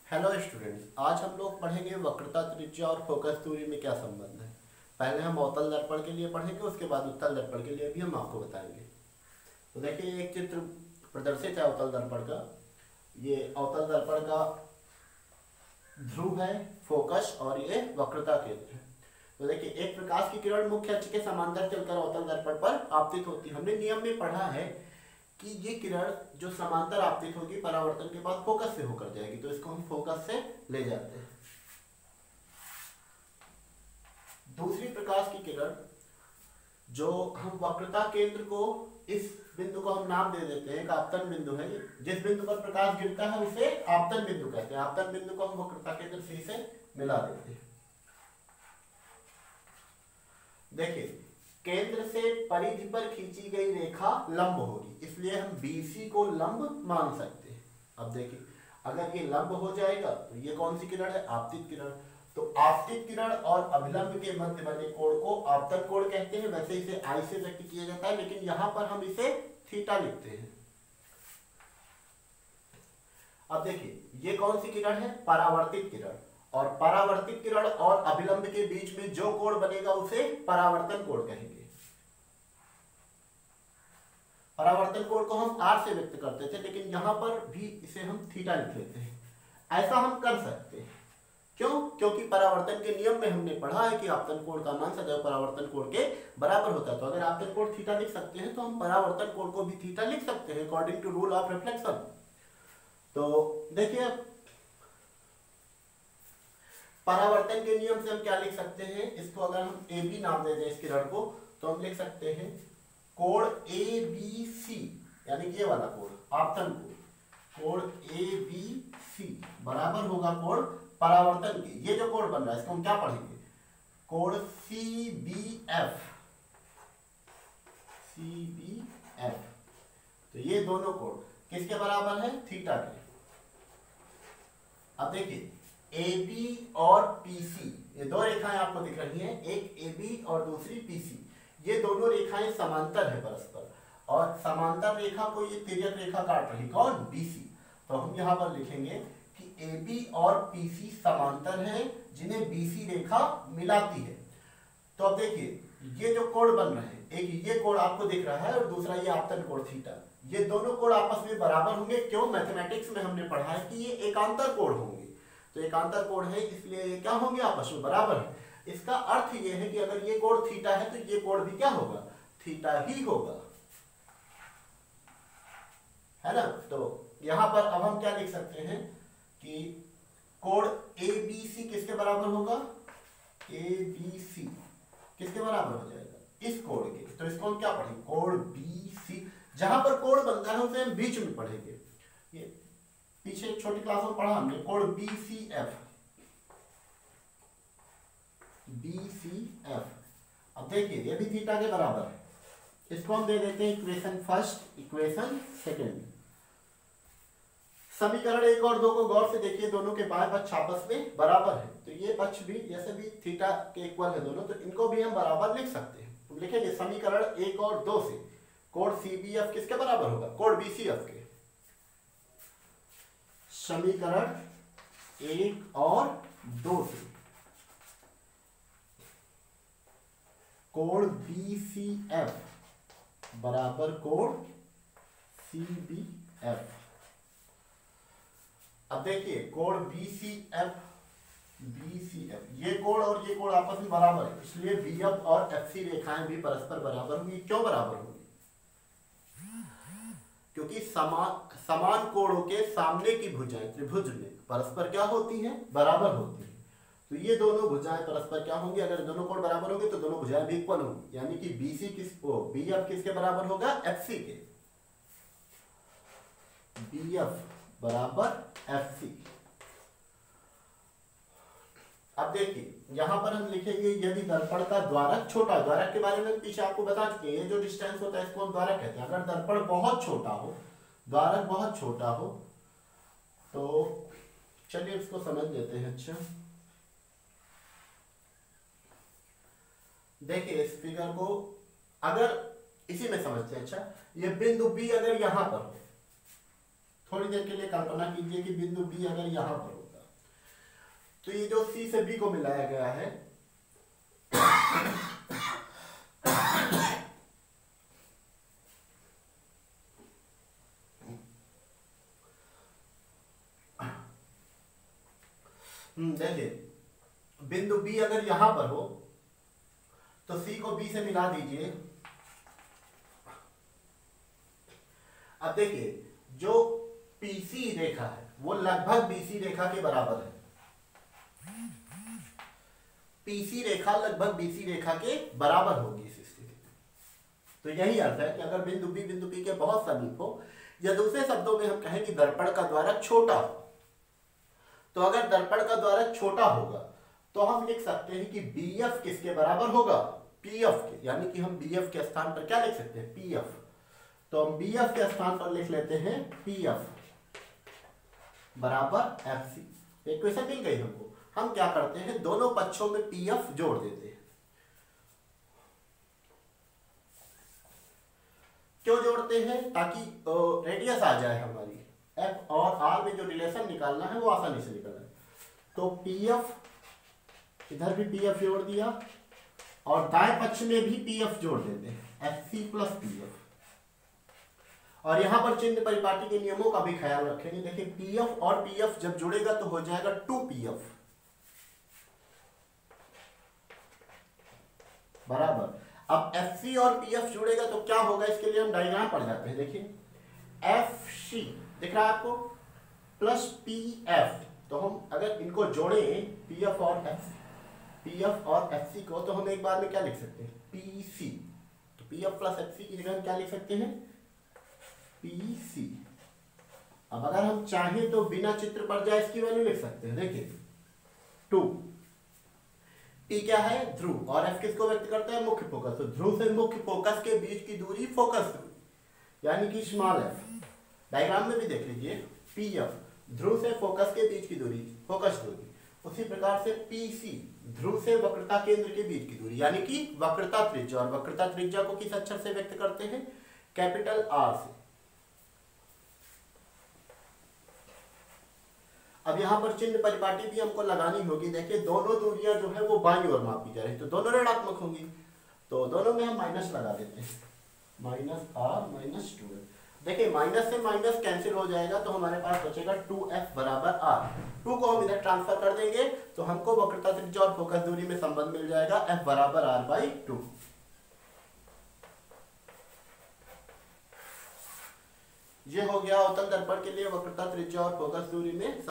Hello students, आज हम लोग पढ़ेंगे वक्रता त्रिज्या और फोकस दूरी में क्या संबंध है। पहले हम अवतल दर्पण के लिए पढ़ेंगे, उसके बाद उत्तल दर्पण के लिए भी हम आपको बताएंगे। तो देखिए, एक चित्र प्रदर्शित है अवतल दर्पण का। ये अवतल दर्पण का ध्रुव है, फोकस, और ये वक्रता केंद्र है। तो देखिए, एक प्रकाश की किरण मुख्य अक्ष के समांतर चलकर अवतल दर्पण पर आपतित होती है। हमने नियम में पढ़ा है कि ये किरण जो समांतर आपतित होगी परावर्तन के बाद फोकस से होकर जाएगी, तो इसको हम फोकस से ले जाते हैं। दूसरी प्रकाश की किरण जो हम वक्रता केंद्र को, इस बिंदु को हम नाम दे देते हैं, एक आपतन बिंदु है। जिस बिंदु पर प्रकाश गिरता है उसे आपतन बिंदु कहते हैं। आपतन बिंदु को हम वक्रता केंद्र सी से मिला देते हैं। देखिए, केंद्र से परिधि पर खींची गई रेखा लंब होगी, इसलिए हम BC को लंब मान सकते हैं। अब देखिए, अगर ये लंब हो जाएगा तो ये कौन सी किरण है? आपतित किरण। तो आपतित किरण और अभिलंब के मध्य बने कोण को आपतन कोण कहते हैं। वैसे इसे I से व्यक्त किया जाता है, लेकिन यहां पर हम इसे थीटा लिखते हैं। अब देखिए, ये कौन सी किरण है? परावर्तित किरण। और परावर्तित किरण और अभिलंब के बीच में जो कोण बनेगा उसे परावर्तन कोण कहेंगे। परावर्तन कोण को हम R से व्यक्त करते थे, लेकिन यहां पर भी इसे हम थीटा लिख लेते हैं। ऐसा हम कर सकते हैं। क्यों? क्योंकि परावर्तन के नियम में हमने पढ़ा है कि आपतन कोण का मान सदैव परावर्तन कोण के बराबर होता है। तो अगर आपतन कोण थीटा लिख सकते हैं तो हम परावर्तन कोण को भी थीटा लिख सकते हैं, according to rule of reflection. तो देखिए, परावर्तन के नियम से हम क्या लिख सकते हैं? इसको अगर हम AB नाम दे दें इस किरण को, तो हम लिख सकते हैं कोण ABC, यानी ये वाला कोण आपतन कोण ABC बराबर होगा कोण परावर्तन के। ये जो कोण बन रहा है इसको हम क्या पढ़ेंगे? कोण CBF। तो ये दोनों कोण किसके बराबर है? थीटा के। अब देखिए, AB और PC, ये दो रेखाएं आपको दिख रही हैं, एक AB और दूसरी PC। ये दोनों रेखाएं समांतर है परस्पर, और समांतर रेखा को ये तिर्यक रेखा काट रही, कौन? BC। तो हम यहां पर लिखेंगे कि AB और PC समांतर हैं, जिन्हें BC रेखा मिलाती है। तो अब देखिए, ये जो कोण बन रहे हैं, एक ये कोण आपको दिख रहा है और दूसरा ये आपतन कोण थीटा, ये दोनों कोण आपस में बराबर होंगे। क्यों? मैथमेटिक्स में हमने पढ़ा है कि ये एकांतर कोण होंगे। तो एकांतर कोण है, इसलिए ये क्या होंगे? आपस में बराबर है। इसका अर्थ ये है कि अगर ये कोण थीटा है तो ये कोण भी क्या होगा? थीटा ही होगा, है ना। तो यहां पर अब हम क्या लिख सकते हैं कि कोण ABC किसके बराबर होगा? ABC किसके बराबर हो जाएगा? इस कोण के। तो इसको हम क्या पढ़ेंगे? कोण BC। जहां पर कोण बनता है उसे हम बीच में पढ़ेंगे। ये पीछे छोटी क्लास में पढ़ा हमने, कोण BCF। अब देखिए, ये भी थीटा के बराबर है। इसको हम दे देते हैं इक्वेशन फर्स्ट, इक्वेशन सेकंड। समीकरण 1 और 2 को गौर से देखिए, दोनों के बाएं पक्ष आपस में बराबर है। तो ये पक्ष भी, जैसे भी थीटा के इक्वल है दोनों, तो इनको भी हम बराबर लिख सकते हैं। तो लिखेंगे समीकरण 1 और 2 से कोण CBF किसके बराबर होगा? कोण BCF के। समीकरण 1 और 2 से कोण BCF बराबर कोण CBF। अब देखिए, कोण BCF ये कोण और ये कोण आपस में बराबर है, इसलिए BF और FC रेखाएं भी परस्पर बराबर होंगी। क्यों बराबर होंगी? क्योंकि समान कोणों के सामने की भुजाएं त्रिभुज में परस्पर क्या होती हैं? बराबर होती हैं। तो ये दोनों भुजाएं परस्पर क्या होंगी? अगर दोनों कोण बराबर होंगे तो दोनों भुजाएं भी इक्वल होंगी, यानी कि BF किसके बराबर होगा? FC के। BF बराबर FC। अब देखिए, यहां पर हम लिखेंगे यदि दर्पण का द्वारक छोटा, द्वारक के बारे में पीछे आपको बता चुके हैं, ये जो डिस्टेंस होता है इसको हम द्वारक कहते हैं। अगर दर्पण बहुत छोटा हो, द्वारक बहुत छोटा हो, तो चलिए इसको समझ लेते हैं। अच्छा, देखिए इस फिगर को अगर इसी में समझते हैं। अच्छा, ये बिंदु B अगर यहां पर हो, थोड़ी देर के लिए कल्पना कीजिए कि बिंदु B अगर यहां पर होगा, तो ये जो C से B को मिलाया गया है देखिए बिंदु B अगर यहां पर हो तो C को B से मिला दीजिए। अब देखिए जो PC रेखा है वो लगभग BC रेखा के बराबर है। PC रेखा लगभग BC रेखा के बराबर होगी इस स्थिति में। तो यही अर्थ है कि अगर बिंदु B बिंदु P के बहुत समीप हो, या दूसरे शब्दों में हम कहें कि दर्पण का द्वारक छोटा हो, तो अगर दर्पण का द्वारक छोटा होगा तो हम लिख सकते हैं कि BF किसके बराबर होगा, PF के। यानी कि हम BF के स्थान पर क्या लिख सकते हैं, PF। तो हम BF के स्थान पर लिख लेते हैं PF बराबर FC। इक्वेशन मिल गई हमको। हम क्या करते हैं, दोनों पक्षों में PF जोड़ देते हैं। क्यों जोड़ते हैं, ताकि रेडियस आ जाए हमारी। F और R में जो रिलेशन निकालना है वो आसानी से निकल जाए। तो PF, इधर भी PF जोड़ दिया और दाएं पक्ष में भी PF जोड़ देते हैं, FC प्लस PF। और यहां पर चिन्ह परिपाटी के नियमों का भी ख्याल रखेंगे। देखिए PF और PF जब जुड़ेगा तो हो जाएगा 2PF बराबर। अब FC और PF जुड़ेगा तो क्या होगा, इसके लिए हम डायग्राम पढ़ जाते हैं। देखिए FC दिख रहा है आपको प्लस PF। तो हम अगर इनको जोड़ें PF और FC को, तो हम एक बार में क्या लिख सकते हैं, PC। तो PF प्लस FC की जगह हम क्या लिख सकते हैं, PC। अब अगर हम चाहें तो बिना चित्र पर जाए इसकी वैल्यू लिख सकते हैं। देखिए 2, P क्या है, ध्रुव, और F किसको व्यक्त करता है, मुख्य फोकस। तो ध्रुव से मुख्य फोकस के बीच की दूरी फोकस दूरी, यानी कि स्मॉल f। डायग्राम में भी देख लीजिए PF ध्रुव से फोकस के बीच की दूरी फोकस दूरी। उसी प्रकार से PC ध्रुव से वक्रता केंद्र के बीच की दूरी, यानी कि वक्रता त्रिज्या। और वक्रता त्रिज्या को किस अक्षर से व्यक्त करते हैं, कैपिटल R से। अब यहाँ पर चिन्ह परिपाटी भी हमको लगानी होगी। देखिए दोनों दूरियां जो है वो बाईं ओर मापी जा रही है, तो दोनों ऋणात्मक होंगी। तो दोनों में हम माइनस लगा देते हैं, -R - 2F। देखिए माइनस से माइनस कैंसिल हो जाएगा तो हमारे पास बचेगा 2F बराबर R। 2 को हम इधर ट्रांसफर कर देंगे तो हमको वक्रता त्रिज्या और फोकस दूरी में संबंध मिल जाएगा, F बराबर R/2। ये हो गया अवतल दर्पण के लिए वक्रता त्रिज्या और फोकस दूरी में